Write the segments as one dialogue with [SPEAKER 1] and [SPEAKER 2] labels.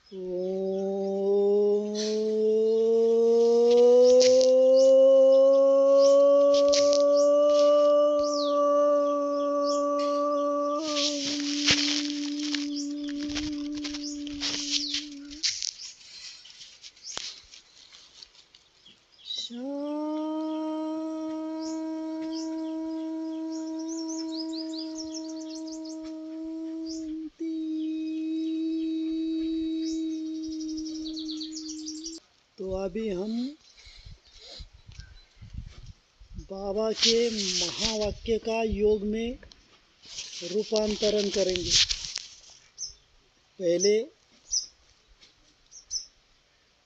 [SPEAKER 1] तो अभी हम बाबा के महावाक्य का योग में रूपांतरण करेंगे। पहले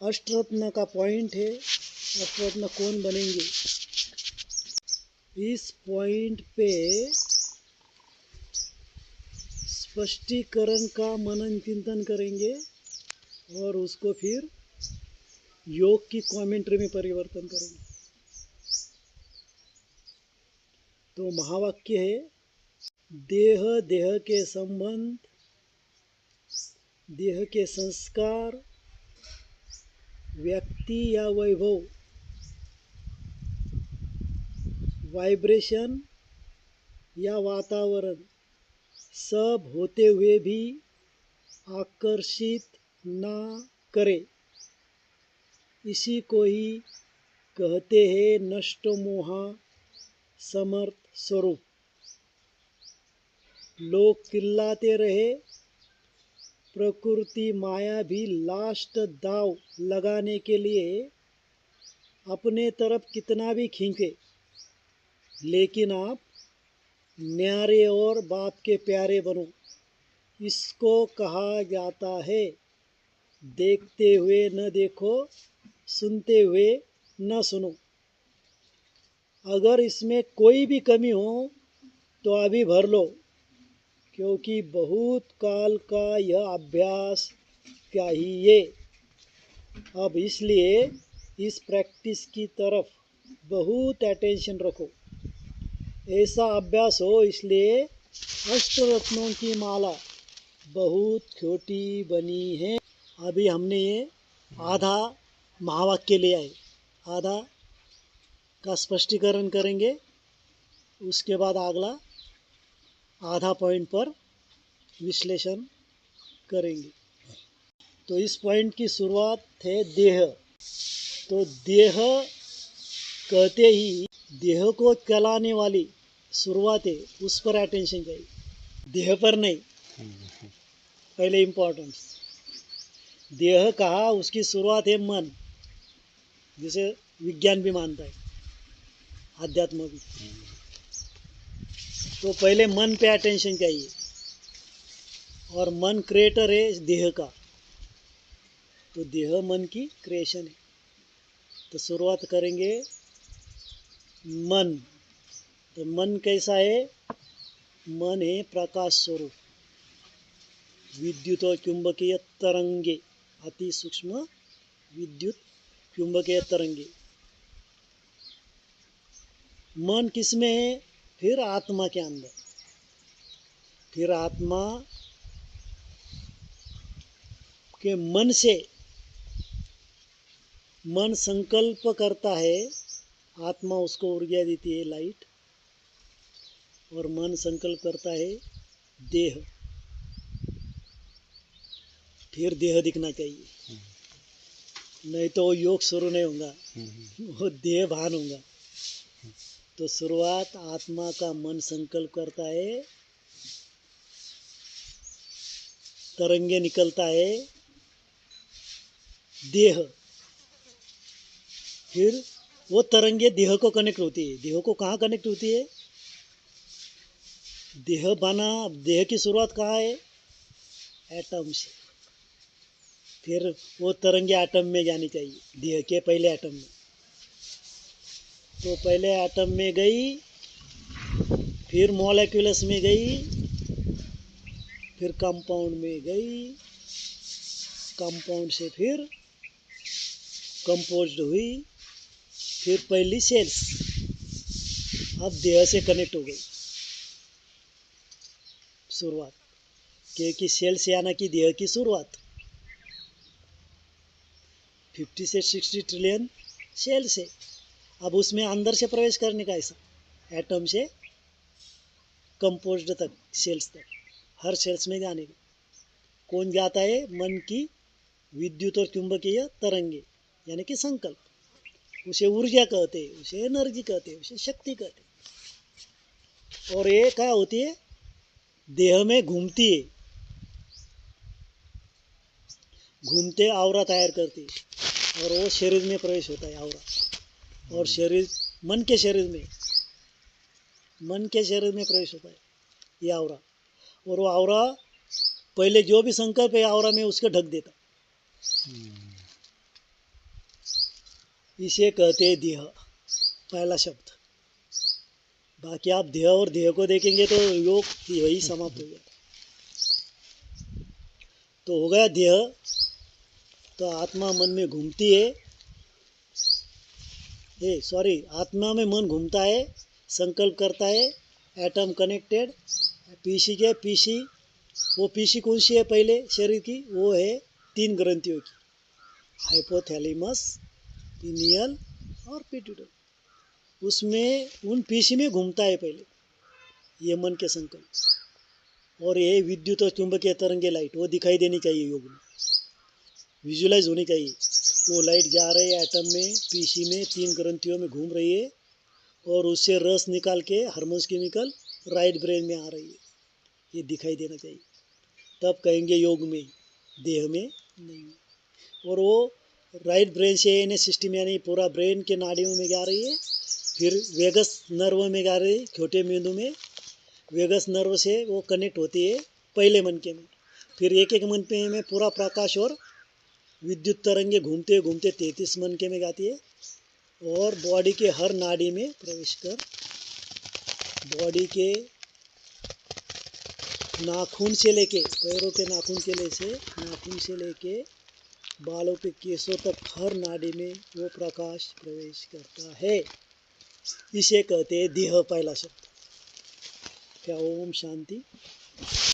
[SPEAKER 1] अष्टरत्न का पॉइंट है, अष्टरत्न कौन बनेंगे, इस पॉइंट पे स्पष्टीकरण का मनन चिंतन करेंगे और उसको फिर योग की कमेंट्री में परिवर्तन करेंगे। तो महावाक्य है, देह, देह के संबंध, देह के संस्कार, व्यक्ति या वैभव, वाइब्रेशन या वातावरण, सब होते हुए भी आकर्षित ना करे, इसी को ही कहते हैं नष्ट मोहा समर्थ स्वरूप। लोग चिल्लाते रहे, प्रकृति माया भी लास्ट दाव लगाने के लिए अपने तरफ कितना भी खींचे, लेकिन आप न्यारे और बाप के प्यारे बनो। इसको कहा जाता है, देखते हुए न देखो, सुनते हुए न सुनो। अगर इसमें कोई भी कमी हो तो अभी भर लो, क्योंकि बहुत काल का यह अभ्यास चाहिए। अब इसलिए इस प्रैक्टिस की तरफ बहुत अटेंशन रखो। ऐसा अभ्यास हो, इसलिए अष्टरत्नों की माला बहुत छोटी बनी है। अभी हमने ये आधा महावाक्य लिया है, आधा का स्पष्टीकरण करेंगे, उसके बाद अगला आधा पॉइंट पर विश्लेषण करेंगे। तो इस पॉइंट की शुरुआत है देह। तो देह कहते ही देह को चलाने वाली शुरुआत है, उस पर अटेंशन चाहिए, देह पर नहीं। पहले इम्पोर्टेंस, देह कहा, उसकी शुरुआत है मन, जिसे विज्ञान भी मानता है, आध्यात्म भी। तो पहले मन पे अटेंशन चाहिए, और मन क्रिएटर है देह का, तो देह मन की क्रिएशन है। तो शुरुआत करेंगे मन। तो मन कैसा है, मन है प्रकाश स्वरूप, विद्युत और चुंबकीय तरंगे, अति सूक्ष्म विद्युत चुंबकीय तरंगे। मन किसमें है, फिर आत्मा के अंदर। फिर आत्मा के मन से मन संकल्प करता है, आत्मा उसको ऊर्जा देती है, लाइट, और मन संकल्प करता है देह। फिर देह दिखना चाहिए, नहीं तो वो योग शुरू नहीं होगा, वो देह भान होगा। तो शुरुआत आत्मा का मन संकल्प करता है, तरंगे निकलता है देह। फिर वो तरंगे देह को कनेक्ट होती है। देह को कहाँ कनेक्ट होती है, देह बना, देह की शुरुआत कहाँ है, एटम से। फिर वो तरंगे एटम में जानी चाहिए, देह के पहले एटम में। तो पहले एटम में गई, फिर मॉलिक्यूल्स में गई, फिर कंपाउंड में गई, कंपाउंड से फिर कंपोज्ड हुई, फिर पहली सेल्स, अब देह से कनेक्ट हो गई शुरुआत, क्योंकि सेल से आना की देह की शुरुआत। 50 से 60 ट्रिलियन सेल्स है। अब उसमें अंदर से प्रवेश करने का ऐसा एटम से कंपोज्ड तक, सेल्स तक, हर सेल्स में जाने का कौन जाता है? मन की विद्युत और चुंबकीय तरंगे, यानी कि संकल्प। उसे ऊर्जा कहते हैं, उसे एनर्जी कहते हैं, उसे शक्ति कहते हैं। और ये क्या होती है? देह में घूमती है, घूमते आवरा तैयार करती है और वो शरीर में प्रवेश होता है आवरा। और शरीर, मन के शरीर में, मन के शरीर में प्रवेश होता है ये आवरा। और वो आवरा पहले जो भी संकल्प है आवरा में उसको ढक देता। इसे कहते हैं देह, पहला शब्द। बाकी आप देह और देह को देखेंगे तो योग वही समाप्त हो गया। तो हो गया देह, तो आत्मा मन में घूमती है, आत्मा में मन घूमता है, संकल्प करता है, एटम कनेक्टेड, पीसी के पीसी, वो पीसी कौन सी है पहले शरीर की? वो है 3 ग्रंथियों की, हाइपोथैलेमस, पिनियल और पिट्यूटरी। उसमें उन पीसी में घूमता है पहले ये मन के संकल्प। और ये विद्युत और चुंबकीय तरंगे, लाइट, वो दिखाई देनी चाहिए योग में, विजुलाइज होनी चाहिए। वो लाइट जा रही है एटम में, पीसी में, 3 ग्रंथियों में घूम रही है और उससे रस निकाल के हार्मोन्स केमिकल राइट ब्रेन में आ रही है, ये दिखाई देना चाहिए। तब कहेंगे योग में, देह में नहीं। और वो राइट ब्रेन से यानी सिस्टम, यानी पूरा ब्रेन के नाड़ियों में जा रही है, फिर वेगस नर्व में जा रही है, छोटे मेंदू में वेगस नर्व से वो कनेक्ट होती है पहले मनके में। फिर एक एक मनके में पूरा प्रकाश और विद्युत तरंगे घूमते घूमते 33 मनके में जाती है और बॉडी के हर नाड़ी में प्रवेश कर, बॉडी के नाखून से लेके, पैरों के नाखून के नाखून से लेके बालों के केसों तक हर नाड़ी में वो प्रकाश प्रवेश करता है। इसे कहते हैं देह, पहला शब्द। क्या ओम शांति।